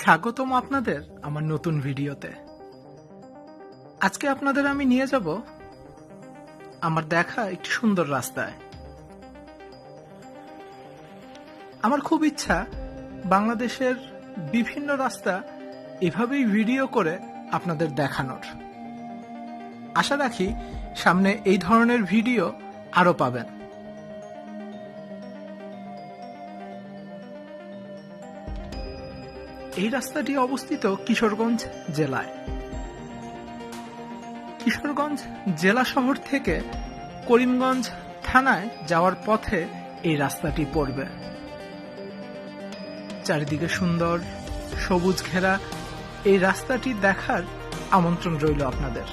স্বাগতম আপনাদের আমার নতুন ভিডিওতে। আজকে আপনাদের আমি নিয়ে যাব আমার দেখা একটি সুন্দর রাস্তায়। আমার খুব ইচ্ছা বাংলাদেশের বিভিন্ন রাস্তা এভাবেই ভিডিও করে আপনাদের দেখানোর। আশা রাখি সামনে এই ধরনের ভিডিও আরো পাবেন। এই রাস্তাটি অবস্থিত কিশোরগঞ্জ জেলায়। কিশোরগঞ্জ জেলা শহর থেকে করিমগঞ্জ থানায় যাওয়ার পথে এই রাস্তাটি পড়বে। চারিদিকে সুন্দর সবুজ ঘেরা এই রাস্তাটি দেখার আমন্ত্রণ রইল আপনাদের।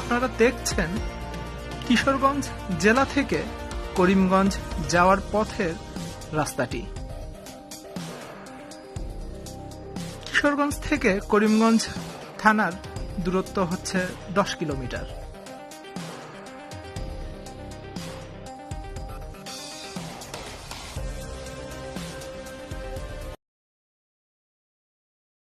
আপনারা দেখছেন কিশোরগঞ্জ জেলা থেকে করিমগঞ্জ যাওয়ার পথের রাস্তাটি। কিশোরগঞ্জ থেকে করিমগঞ্জ থানার দূরত্ব হচ্ছে 10 কিলোমিটার।